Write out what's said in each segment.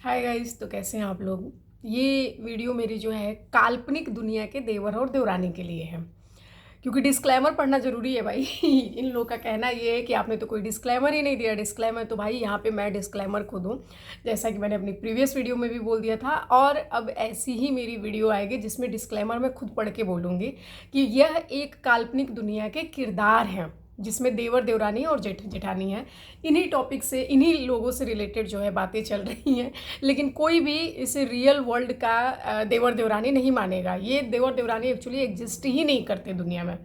Hi guys, तो कैसे हैं आप लोग। ये वीडियो मेरी जो है काल्पनिक दुनिया के देवर और देवरानी के लिए है, क्योंकि डिस्क्लेमर पढ़ना ज़रूरी है भाई। इन लोगों का कहना ये है कि आपने तो कोई डिस्क्लेमर ही नहीं दिया। डिस्क्लेमर तो भाई यहाँ पे मैं डिस्क्लेमर खुद हूँ, जैसा कि मैंने अपनी प्रीवियस वीडियो में भी बोल दिया था। और अब ऐसी ही मेरी वीडियो आएगी जिसमें डिस्क्लेमर मैं खुद पढ़ के बोलूँगी कि यह एक काल्पनिक दुनिया के किरदार हैं, जिसमें देवर देवरानी और जेठ जेठानी है। इन्हीं टॉपिक से, इन्हीं लोगों से रिलेटेड जो है बातें चल रही हैं, लेकिन कोई भी इसे रियल वर्ल्ड का देवर देवरानी नहीं मानेगा। ये देवर देवरानी एक्चुअली एग्जिस्ट ही नहीं करते दुनिया में।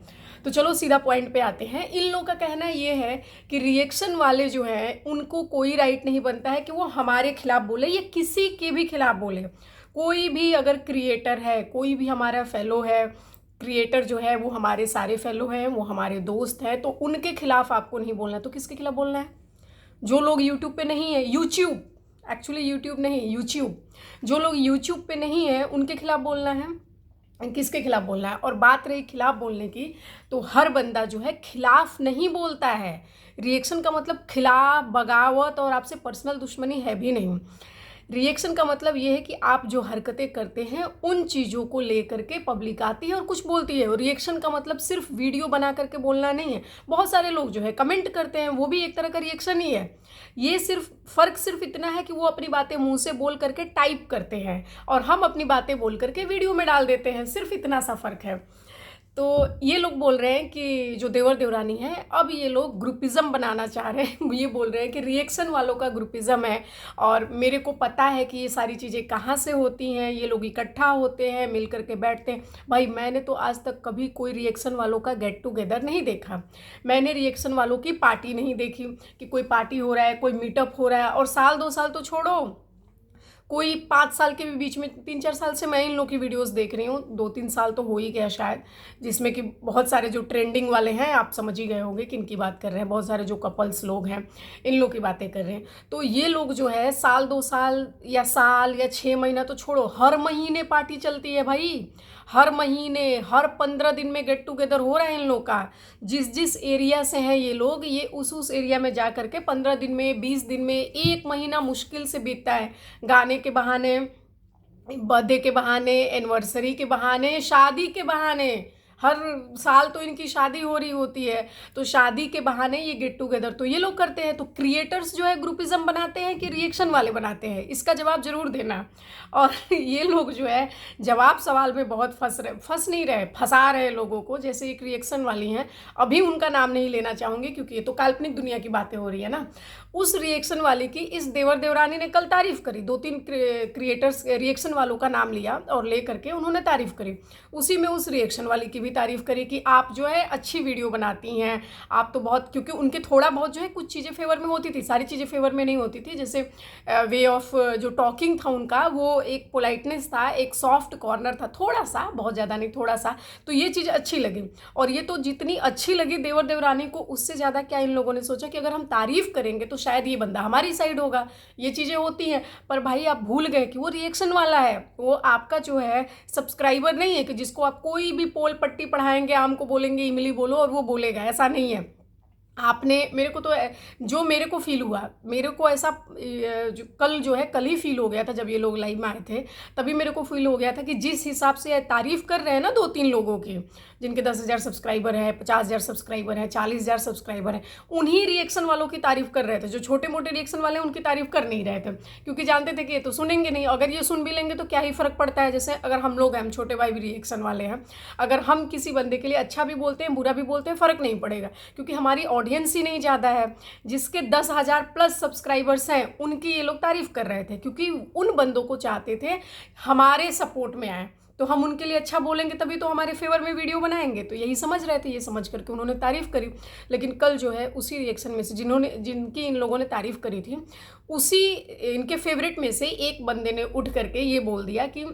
तो चलो सीधा पॉइंट पे आते हैं। इन लोगों का कहना ये है कि रिएक्शन वाले जो हैं उनको कोई राइट नहीं बनता है कि वो हमारे खिलाफ बोले या किसी के भी खिलाफ बोले। कोई भी अगर क्रिएटर है, कोई भी हमारा फेलो है, क्रिएटर जो है वो हमारे सारे फेलो हैं, वो हमारे दोस्त हैं, तो उनके खिलाफ आपको नहीं बोलना है। तो किसके खिलाफ बोलना है? जो लोग यूट्यूब पे नहीं है, यूट्यूब एक्चुअली यूट्यूब नहीं, यूट्यूब, जो लोग यूट्यूब पे नहीं है उनके खिलाफ बोलना है। किसके खिलाफ बोलना है? और बात रही खिलाफ बोलने की, तो हर बंदा जो है खिलाफ नहीं बोलता है। रिएक्शन का मतलब खिलाफ, बगावत और आपसे पर्सनल दुश्मनी है भी नहीं। रिएक्शन का मतलब ये है कि आप जो हरकतें करते हैं उन चीज़ों को लेकर के पब्लिक आती है और कुछ बोलती है। और रिएक्शन का मतलब सिर्फ वीडियो बना करके बोलना नहीं है। बहुत सारे लोग जो है कमेंट करते हैं, वो भी एक तरह का रिएक्शन ही है। ये फ़र्क सिर्फ इतना है कि वो अपनी बातें मुंह से बोल करके टाइप करते हैं और हम अपनी बातें बोल करके वीडियो में डाल देते हैं। सिर्फ इतना सा फ़र्क है। तो ये लोग बोल रहे हैं कि जो देवर देवरानी है, अब ये लोग ग्रुपिज़म बनाना चाह रहे हैं। ये बोल रहे हैं कि रिएक्शन वालों का ग्रुपिज़म है और मेरे को पता है कि ये सारी चीज़ें कहाँ से होती हैं। ये लोग इकट्ठा होते हैं, मिल करके बैठते हैं। भाई मैंने तो आज तक कभी कोई रिएक्शन वालों का गेट टुगेदर नहीं देखा। मैंने रिएक्शन वालों की पार्टी नहीं देखी कि कोई पार्टी हो रहा है, कोई मीटअप हो रहा है। और साल 2 साल तो छोड़ो, कोई 5 साल के भी बीच में, 3-4 साल से मैं इन लोग की वीडियोस देख रही हूँ। 2-3 साल तो हो ही गया शायद, जिसमें कि बहुत सारे जो ट्रेंडिंग वाले हैं, आप समझ ही गए होंगे किन की बात कर रहे हैं। बहुत सारे जो कपल्स लोग हैं, इन लोग की बातें कर रहे हैं। तो ये लोग जो है साल 2 साल या 6 महीना तो छोड़ो, हर महीने पार्टी चलती है भाई। हर महीने, हर 15 दिन में गेट टुगेदर हो रहा है इन लोग का। जिस जिस एरिया से हैं ये लोग, ये उस एरिया में जा करके 15 दिन में, 20 दिन में, 1 महीना मुश्किल से बीतता है। गाने के बहाने, बर्थडे के बहाने, एनिवर्सरी के बहाने, शादी के बहाने। हर साल तो इनकी शादी हो रही होती है, तो शादी के बहाने ये गेट टुगेदर तो ये लोग करते हैं। तो क्रिएटर्स जो है ग्रुपिज्म बनाते हैं कि रिएक्शन वाले बनाते हैं, इसका जवाब जरूर देना। और ये लोग जो है जवाब सवाल में बहुत फंस नहीं रहे, फंसा रहे लोगों को। जैसे एक रिएक्शन वाली हैं, अभी उनका नाम नहीं लेना चाहूँगी क्योंकि ये तो काल्पनिक दुनिया की बातें हो रही है ना। उस रिएक्शन वाले की इस देवर देवरानी ने कल तारीफ करी। 2-3 क्रिएटर्स रिएक्शन वालों का नाम लिया और ले करके उन्होंने तारीफ करी। उसी में उस रिएक्शन वाली की भी तारीफ करी कि आप जो है अच्छी वीडियो बनाती हैं, आप तो बहुत, क्योंकि उनके थोड़ा बहुत जो है कुछ चीज़ें फेवर में होती थी, सारी चीज़ें फेवर में नहीं होती थी। जैसे वे ऑफ जो टॉकिंग था उनका, वो एक पोलाइटनेस था, एक सॉफ्ट कॉर्नर था, थोड़ा सा, बहुत ज़्यादा नहीं, थोड़ा सा। तो ये चीज़ अच्छी लगी। और ये तो जितनी अच्छी लगी देवर देवरानी को, उससे ज़्यादा क्या इन लोगों ने सोचा कि अगर हम तारीफ करेंगे तो शायद ये बंदा हमारी साइड होगा। ये चीज़ें होती हैं। पर भाई आप भूल गए कि वो रिएक्शन वाला है, वो आपका जो है सब्सक्राइबर नहीं है कि जिसको आप कोई भी पोल पट्टी पढ़ाएंगे, आम को बोलेंगे इमली बोलो और वो बोलेगा। ऐसा नहीं है। आपने, मेरे को तो जो मेरे को फील हुआ, मेरे को ऐसा कल ही फील हो गया था जब ये लोग लाइव में आए थे। तभी मेरे को फील हो गया था कि जिस हिसाब से तारीफ कर रहे हैं ना 2-3 लोगों की, जिनके 10,000 सब्सक्राइबर है, 50,000 सब्सक्राइबर है, 40,000 सब्सक्राइबर है, उन्हीं रिएक्शन वालों की तारीफ कर रहे थे। जो छोटे मोटे रिएक्शन वाले हैं उनकी तारीफ कर नहीं रहे थे, क्योंकि जानते थे कि ये तो सुनेंगे नहीं। अगर ये सुन भी लेंगे तो क्या ही फर्क पड़ता है। जैसे अगर हम लोग हैं, हम छोटे भाई भी रिएक्शन वाले हैं, अगर हम किसी बंदे के लिए अच्छा भी बोलते हैं, बुरा भी बोलते हैं, फ़र्क नहीं पड़ेगा, क्योंकि हमारी ऑडियंस ही नहीं ज़्यादा है। जिसके 10,000 प्लस सब्सक्राइबर्स हैं उनकी ये लोग तारीफ कर रहे थे, क्योंकि उन बंदों को चाहते थे हमारे सपोर्ट में आए। तो हम उनके लिए अच्छा बोलेंगे तभी तो हमारे फेवर में वीडियो बनाएंगे। तो यही समझ रहे थे, ये समझ करके उन्होंने तारीफ करी। लेकिन कल जो है उसी रिएक्शन में से जिनकी इन लोगों ने तारीफ करी थी, उसी इनके फेवरेट में से एक बंदे ने उठ करके ये बोल दिया कि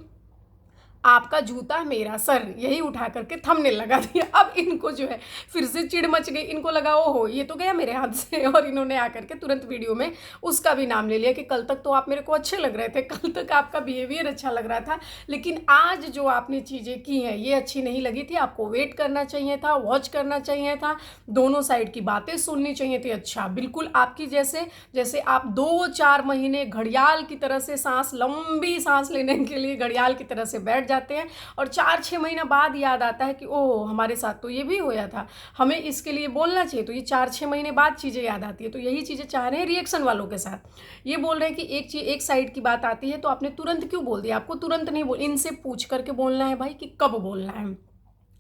आपका जूता मेरा सर, यही उठा करके थंबनेल लगा दिया। अब इनको जो है फिर से चिढ़ मच गई, इनको लगा ओहो ये तो गया मेरे हाथ से, और इन्होंने आकर के तुरंत वीडियो में उसका भी नाम ले लिया कि कल तक तो आप मेरे को अच्छे लग रहे थे, कल तक आपका बिहेवियर अच्छा लग रहा था, लेकिन आज जो आपने चीज़ें की हैं ये अच्छी नहीं लगी थी, आपको वेट करना चाहिए था, वॉच करना चाहिए था, दोनों साइड की बातें सुननी चाहिए थी। अच्छा, बिल्कुल आपकी जैसे आप 2-4 महीने घड़ियाल की तरह से सांस, लंबी सांस लेने के लिए घड़ियाल की तरह से बैठ जाते हैं और 4-6 महीना बाद याद आता है कि ओह हमारे साथ तो ये भी होया था, हमें इसके लिए बोलना चाहिए, तो ये 4-6 महीने बाद चीज़ें याद आती है। तो यही चीज़ें चाह रहे हैं रिएक्शन वालों के साथ। ये बोल रहे हैं कि एक साइड की बात आती है तो आपने तुरंत क्यों बोल दिया, आपको तुरंत नहीं बोल, इनसे पूछ करके बोलना है भाई कि कब बोलना है।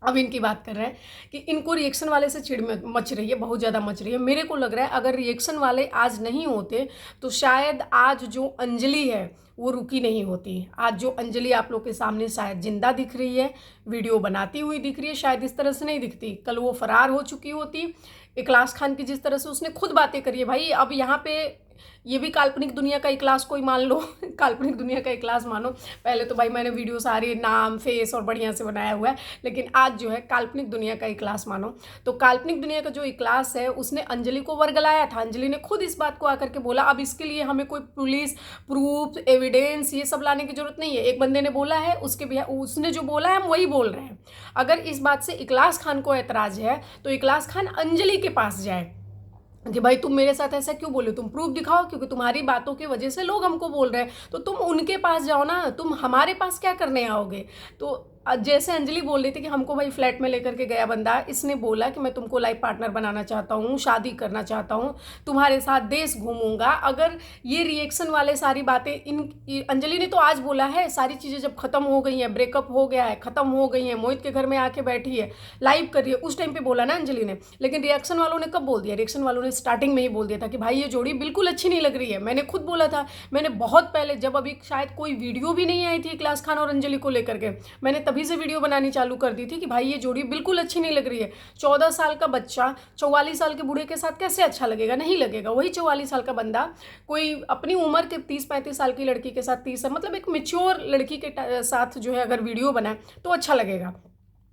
अब इनकी बात कर रहे हैं कि इनको रिएक्शन वाले से चिढ़ मच रही है, बहुत ज़्यादा मच रही है। मेरे को लग रहा है अगर रिएक्शन वाले आज नहीं होते तो शायद आज जो अंजलि है वो रुकी नहीं होती। आज जो अंजलि आप लोग के सामने शायद जिंदा दिख रही है, वीडियो बनाती हुई दिख रही है, शायद इस तरह से नहीं दिखती। कल वो फरार हो चुकी होती। इखलास खान की जिस तरह से उसने खुद बातें करी है भाई, अब यहाँ पे ये भी काल्पनिक दुनिया का इखलास कोई मान लो काल्पनिक दुनिया का इखलास मानो। पहले तो भाई मैंने वीडियो सारे नाम फेस और बढ़िया से बनाया हुआ है, लेकिन आज जो है काल्पनिक दुनिया का इखलास मानो। तो काल्पनिक दुनिया का जो इखलास है उसने अंजलि को वर्गलाया था। अंजलि ने खुद इस बात को आकर के बोला। अब इसके लिए हमें कोई पुलिस प्रूफ एविडेंस ये सब लाने की जरूरत नहीं है। एक बंदे ने बोला है, उसने जो बोला है हम वही बोल रहे हैं। अगर इस बात से इखलास खान को ऐतराज है तो इखलास खान अंजलि के पास जाए कि भाई तुम मेरे साथ ऐसा क्यों बोले, तुम प्रूफ दिखाओ, क्योंकि तुम्हारी बातों की वजह से लोग हमको बोल रहे हैं। तो तुम उनके पास जाओ ना, तुम हमारे पास क्या करने आओगे। तो जैसे अंजलि बोल रही थी कि हमको भाई फ्लैट में लेकर के गया बंदा, इसने बोला कि मैं तुमको लाइफ पार्टनर बनाना चाहता हूँ, शादी करना चाहता हूँ, तुम्हारे साथ देश घूमूंगा। अगर ये रिएक्शन वाले सारी बातें अंजलि ने तो आज बोला है, सारी चीज़ें जब खत्म हो गई हैं, ब्रेकअप हो गया है, खत्म हो गई हैं, मोहित के घर में आके बैठी है, लाइव कर रही है, उस टाइम पे बोला ना अंजलि ने। लेकिन रिएक्शन वालों ने कब बोल दिया, रिएक्शन वालों ने स्टार्टिंग में ही बोल दिया था कि भाई ये जोड़ी बिल्कुल अच्छी नहीं लग रही है। मैंने खुद बोला था, मैंने बहुत पहले, जब अभी शायद कोई वीडियो भी नहीं आई थी इखलास खान और अंजलि को लेकर के, मैंने तभी से वीडियो बनानी चालू कर दी थी कि भाई ये जोड़ी बिल्कुल अच्छी नहीं लग रही है। 14 साल का बच्चा 44 साल के बूढ़े के साथ कैसे अच्छा लगेगा, नहीं लगेगा। वही 44 साल का बंदा कोई अपनी उम्र के 30-35 साल की लड़की के साथ, 30 मतलब एक मेच्योर लड़की के साथ जो है अगर वीडियो बनाए तो अच्छा लगेगा।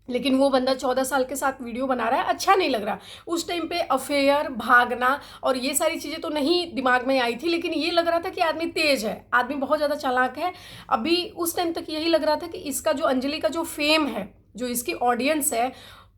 लेकिन वो बंदा 14 साल के साथ वीडियो बना रहा है, अच्छा नहीं लग रहा। उस टाइम पे अफेयर, भागना और ये सारी चीज़ें तो नहीं दिमाग में आई थी, लेकिन ये लग रहा था कि आदमी तेज है, आदमी बहुत ज़्यादा चालाक है। अभी उस टाइम तक यही लग रहा था कि इसका जो अंजलि का जो फेम है, जो इसकी ऑडियंस है,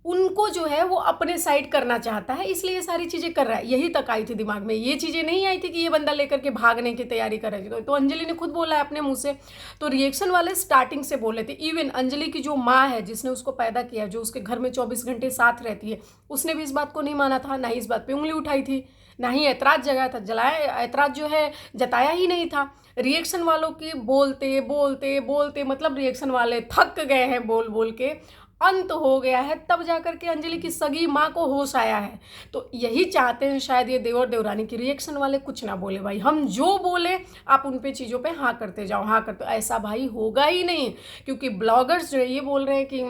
उनको जो है वो अपने साइड करना चाहता है, इसलिए ये सारी चीज़ें कर रहा है। यही तक आई थी दिमाग में, ये चीज़ें नहीं आई थी कि ये बंदा लेकर के भागने की तैयारी कर रही थी। तो अंजलि ने खुद बोला है अपने मुंह से। तो रिएक्शन वाले स्टार्टिंग से बोले थे। इवन अंजलि की जो माँ है, जिसने उसको पैदा किया, जो उसके घर में 24 घंटे साथ रहती है, उसने भी इस बात को नहीं माना था, ना ही इस बात पर उंगली उठाई थी, ना ही ऐतराज जगाया था। ऐतराज जो है जताया ही नहीं था। रिएक्शन वालों की बोलते बोलते बोलते मतलब रिएक्शन वाले थक गए हैं बोल बोल के, अंत हो गया है, तब जाकर के अंजलि की सगी माँ को होश आया है। तो यही चाहते हैं शायद ये देवर देवरानी की रिएक्शन वाले कुछ ना बोले भाई, हम जो बोले आप उन पे चीज़ों पे हाँ करते जाओ, हाँ करते। ऐसा भाई होगा ही नहीं, क्योंकि ब्लॉगर्स जो है ये बोल रहे हैं कि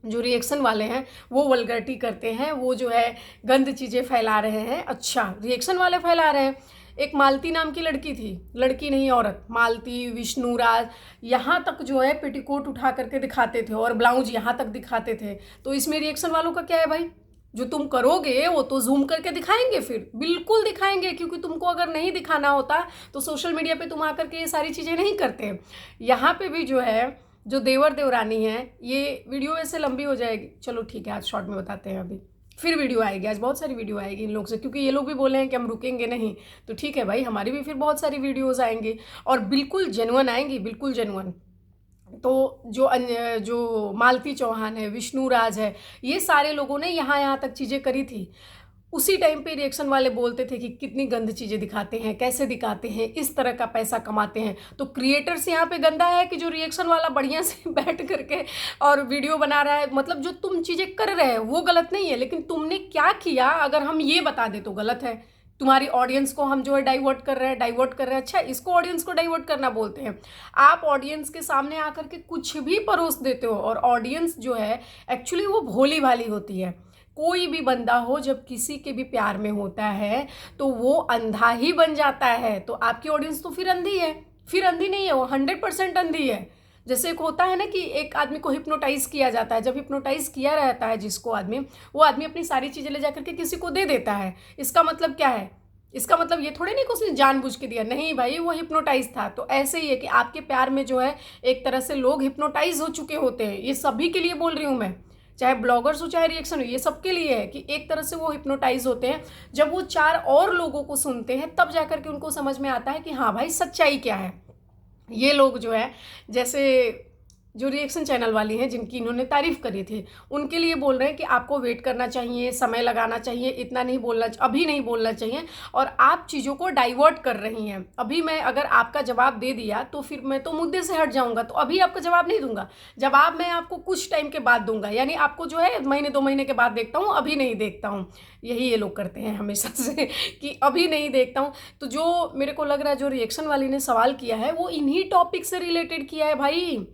जो रिएक्शन वाले हैं वो वल्गरिटी करते हैं, वो जो है गंद चीज़ें फैला रहे हैं। अच्छा, रिएक्शन वाले फैला रहे हैं। एक मालती नाम की लड़की थी, लड़की नहीं औरत, मालती, विष्णुराज, यहाँ तक जो है पेटीकोट उठा करके दिखाते थे और ब्लाउज यहाँ तक दिखाते थे। तो इसमें रिएक्शन वालों का क्या है भाई, जो तुम करोगे वो तो जूम करके दिखाएंगे, फिर बिल्कुल दिखाएंगे, क्योंकि तुमको अगर नहीं दिखाना होता तो सोशल मीडिया पे तुम आकर के ये सारी चीज़ें नहीं करते। यहाँ पे भी जो है जो देवर देवरानी है, ये वीडियो वैसे लंबी हो जाएगी, चलो ठीक है आज शॉर्ट में बताते हैं। अभी फिर वीडियो आएगी, आज बहुत सारी वीडियो आएगी इन लोग से, क्योंकि ये लोग भी बोले हैं कि हम रुकेंगे नहीं। तो ठीक है भाई, हमारी भी फिर बहुत सारी वीडियोस आएंगी और बिल्कुल जेन्युइन आएंगी, बिल्कुल जेन्युइन। तो जो मालती चौहान है, विष्णुराज है, ये सारे लोगों ने यहाँ तक चीज़ें करी थी। उसी टाइम पे रिएक्शन वाले बोलते थे कि कितनी गंद चीज़ें दिखाते हैं, कैसे दिखाते हैं, इस तरह का पैसा कमाते हैं। तो क्रिएटर्स यहाँ पे गंदा है कि जो रिएक्शन वाला बढ़िया से बैठ करके और वीडियो बना रहा है। मतलब जो तुम चीज़ें कर रहे हो वो गलत नहीं है, लेकिन तुमने क्या किया अगर हम ये बता दें तो गलत है। तुम्हारी ऑडियंस को हम जो है डाइवर्ट कर रहे हैं। अच्छा, इसको ऑडियंस को डाइवर्ट करना बोलते हैं। आप ऑडियंस के सामने आकर के कुछ भी परोस देते हो, और ऑडियंस जो है एक्चुअली वो भोली भाली होती है। कोई भी बंदा हो जब किसी के भी प्यार में होता है तो वो अंधा ही बन जाता है। तो आपकी ऑडियंस तो फिर अंधी है, फिर अंधी नहीं है, वो 100% अंधी है। जैसे एक होता है ना कि एक आदमी को हिप्नोटाइज किया जाता है, जब हिप्नोटाइज किया रहता है जिसको आदमी, वो आदमी अपनी सारी चीज़ें ले जा करके किसी को दे देता है। इसका मतलब क्या है? इसका मतलब ये थोड़ी नहीं कि उसने जानबूझ के दिया, नहीं भाई, वो हिप्नोटाइज था। तो ऐसे ही है कि आपके प्यार में जो है एक तरह से लोग हिप्नोटाइज हो चुके होते हैं। ये सभी के लिए बोल रही हूँ मैं, चाहे ब्लॉगर्स हो चाहे रिएक्शन हो, ये सबके लिए है कि एक तरह से वो हिप्नोटाइज होते हैं। जब वो 4 और लोगों को सुनते हैं तब जाकर के उनको समझ में आता है कि हाँ भाई, सच्चाई क्या है। ये लोग जो है, जैसे जो रिएक्शन चैनल वाली हैं जिनकी इन्होंने तारीफ़ करी थी, उनके लिए बोल रहे हैं कि आपको वेट करना चाहिए, समय लगाना चाहिए, इतना नहीं बोलना, अभी नहीं बोलना चाहिए, और आप चीज़ों को डाइवर्ट कर रही हैं। अभी मैं अगर आपका जवाब दे दिया तो फिर मैं तो मुद्दे से हट जाऊंगा, तो अभी आपका जवाब नहीं दूंगा। जवाब मैं आपको कुछ टाइम के बाद दूंगा, यानी आपको जो है महीने 2 महीने के बाद देखता हूँ, अभी नहीं देखता हूँ। यही ये लोग करते हैं हमेशा से कि अभी नहीं देखता हूँ। तो जो मेरे को लग रहा है जो रिएक्शन वाली ने सवाल किया है वो इन्हीं टॉपिक से रिलेटेड किया है भाई।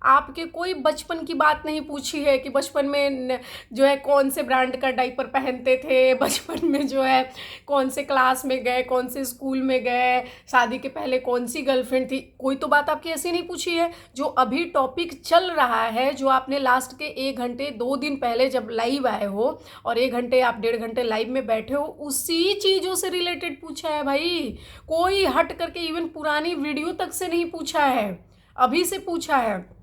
आपके कोई बचपन की बात नहीं पूछी है कि बचपन में जो है कौन से ब्रांड का डाइपर पहनते थे, बचपन में जो है कौन से क्लास में गए, कौन से स्कूल में गए, शादी के पहले कौन सी गर्लफ्रेंड थी, कोई तो बात आपकी ऐसी नहीं पूछी है। जो अभी टॉपिक चल रहा है, जो आपने लास्ट के 1 घंटे 2 दिन पहले जब लाइव आए हो और 1 घंटे आप 1.5 घंटे लाइव में बैठे हो, उसी चीज़ों से रिलेटेड पूछा है भाई। कोई हट करके इवन पुरानी वीडियो तक से नहीं पूछा है, अभी से पूछा है।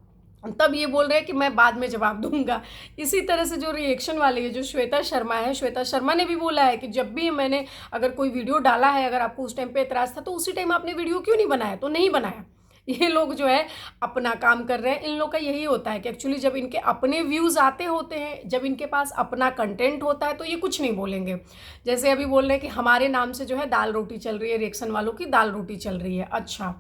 तब ये बोल रहे हैं कि मैं बाद में जवाब दूंगा। इसी तरह से जो रिएक्शन वाली है, जो श्वेता शर्मा है, श्वेता शर्मा ने भी बोला है कि जब भी मैंने अगर कोई वीडियो डाला है, अगर आपको उस टाइम पे एतराज़ था तो उसी टाइम आपने वीडियो क्यों नहीं बनाया? तो नहीं बनाया। ये लोग जो है अपना काम कर रहे हैं। इन लोग का यही होता है कि एक्चुअली जब इनके अपने व्यूज़ आते होते हैं, जब इनके पास अपना कंटेंट होता है तो ये कुछ नहीं बोलेंगे। जैसे अभी बोल रहे हैं कि हमारे नाम से जो है दाल रोटी चल रही है, रिएक्शन वालों की दाल रोटी चल रही है। अच्छा,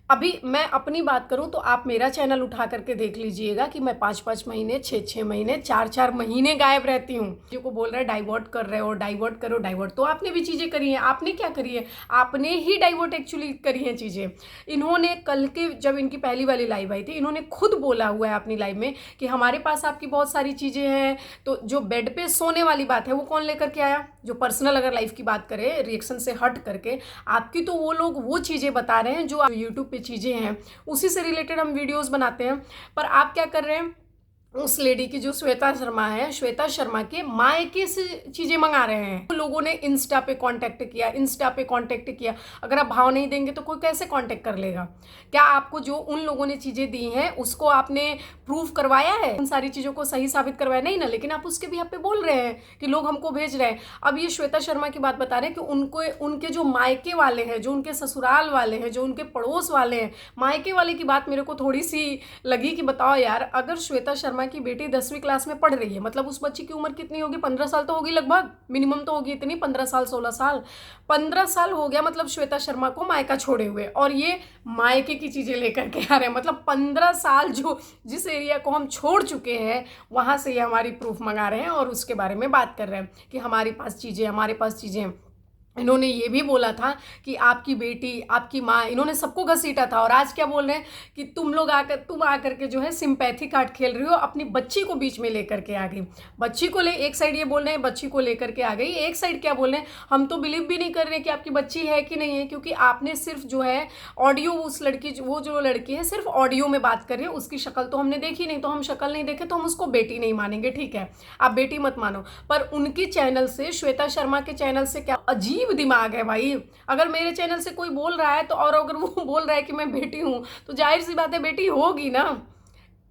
अभी मैं अपनी बात करूं तो आप मेरा चैनल उठा करके देख लीजिएगा कि मैं 5-5 महीने, 6-6 महीने, 4-4 महीने गायब रहती हूँ। जो को बोल रहा है डाइवर्ट कर रहे हो, डाइवर्ट करो, डाइवर्ट, तो आपने भी चीज़ें करी हैं। आपने क्या करी है? आपने ही डाइवर्ट एक्चुअली करी हैं चीज़ें। इन्होंने कल के जब इनकी पहली वाली लाइव आई थी, इन्होंने खुद बोला हुआ है अपनी लाइव में कि हमारे पास आपकी बहुत सारी चीज़ें हैं। तो जो बेड पे सोने वाली बात है वो कौन लेकर के आया? जो पर्सनल अगर लाइफ की बात करें रिएक्शन से हट करके, आपकी तो वो लोग वो चीज़ें बता रहे हैं जो यूट्यूब पे चीज़ें हैं, उसी से रिलेटेड हम वीडियोस बनाते हैं। पर आप क्या कर रहे हैं? उस लेडी की जो श्वेता शर्मा है, श्वेता शर्मा के मायके से चीज़ें मंगा रहे हैं। लोगों ने इंस्टा पे कांटेक्ट किया, इंस्टा पे कांटेक्ट किया। अगर आप भाव नहीं देंगे तो कोई कैसे कांटेक्ट कर लेगा? क्या आपको जो उन लोगों ने चीज़ें दी हैं उसको आपने प्रूफ करवाया है? उन सारी चीज़ों को सही साबित करवाया नहीं ना, लेकिन आप उसके भी यहाँ पे बोल रहे हैं कि लोग हमको भेज रहे हैं। अब ये श्वेता शर्मा की बात बता रहे हैं कि उनको उनके जो मायके वाले हैं, जो उनके ससुराल वाले हैं, जो उनके पड़ोस वाले हैं, मायके वाले की बात मेरे को थोड़ी सी लगी कि बताओ यार, अगर श्वेता शर्मा की बेटी 10वीं क्लास में पढ़ रही है, मतलब उस बच्ची की उम्र कितनी होगी? 15 साल तो होगी लगभग, मिनिमम तो होगी इतनी, 15 साल 16 साल, 15 साल हो गया मतलब श्वेता शर्मा को मायका छोड़े हुए, और ये मायके की चीज़ें लेकर के आ रहे हैं। मतलब 15 साल जो जिस एरिया को हम छोड़ चुके हैं वहाँ से ये हमारी प्रूफ मंगा रहे हैं और उसके बारे में बात कर रहे हैं कि हमारे पास चीज़ें, हमारे पास चीज़ें। इन्होंने ये भी बोला था कि आपकी बेटी, आपकी माँ, इन्होंने सबको घसीटा था। और आज क्या बोल रहे हैं कि तुम आकर के जो है सिंपैथी कार्ड खेल रही हो, अपनी बच्ची को बीच में लेकर के आ गई। बच्ची को एक साइड ये बोल रहे हैं बच्ची को लेकर के आ गई, एक साइड क्या बोल रहे हैं, हम तो बिलीव भी नहीं कर रहे कि आपकी बच्ची है कि नहीं है, क्योंकि आपने सिर्फ जो है ऑडियो, उस लड़की, वो जो लड़की है सिर्फ ऑडियो में बात कर रही है, उसकी शक्ल तो हमने देखी नहीं, तो हम शक्ल नहीं देखे तो हम उसको बेटी नहीं मानेंगे। ठीक है, आप बेटी मत मानो, पर उनकी चैनल से, श्वेता शर्मा के चैनल से क्या अजीब दिमाग है भाई। अगर मेरे चैनल से कोई बोल रहा है तो, और अगर वो बोल रहा है कि मैं बेटी हूं, तो जाहिर सी बात है बेटी होगी ना।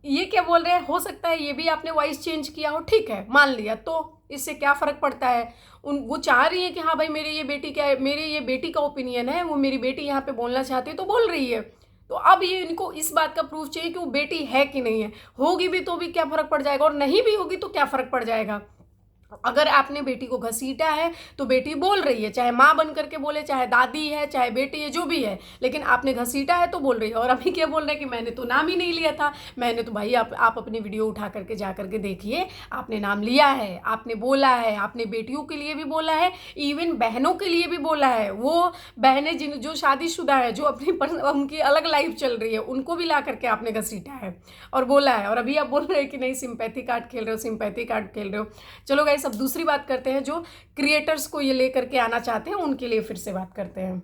ये क्या बोल रहे हैं, हो सकता है ये भी आपने वॉइस चेंज किया हो, ठीक है, मान लिया, तो इससे क्या फ़र्क पड़ता है? वो चाह रही है कि हाँ भाई मेरी ये बेटी क्या है, मेरे ये बेटी का ओपिनियन है, वो मेरी बेटी यहाँ पे बोलना चाहती है तो बोल रही है। तो अब ये इनको इस बात का प्रूफ चाहिए कि वो बेटी है कि नहीं है। होगी भी तो भी क्या फ़र्क पड़ जाएगा, और नहीं भी होगी तो क्या फ़र्क पड़ जाएगा? अगर आपने बेटी को घसीटा है तो बेटी बोल रही है, चाहे माँ बन करके बोले, चाहे दादी है, चाहे बेटी है, जो भी है, लेकिन आपने घसीटा है तो बोल रही है। और अभी क्या बोल रहे हैं कि मैंने तो नाम ही नहीं लिया था। मैंने तो भाई आप अपनी वीडियो उठा करके जा करके देखिए, आपने नाम लिया है, आपने बोला है, आपने बेटियों के लिए भी बोला है, इवन बहनों के लिए भी बोला है। वो बहनें जो शादीशुदा है, जो अपनी उनकी अलग लाइफ चल रही है, उनको भी ला करके आपने घसीटा है और बोला है। और अभी आप बोल रहे हैं कि नहीं सिंपैथी कार्ड खेल रहे हो, सिंपैथी कार्ड खेल रहे हो। चलो गाइस, अब दूसरी बात करते हैं, जो क्रिएटर्स को ये लेकर के आना चाहते हैं उनके लिए फिर से बात करते हैं।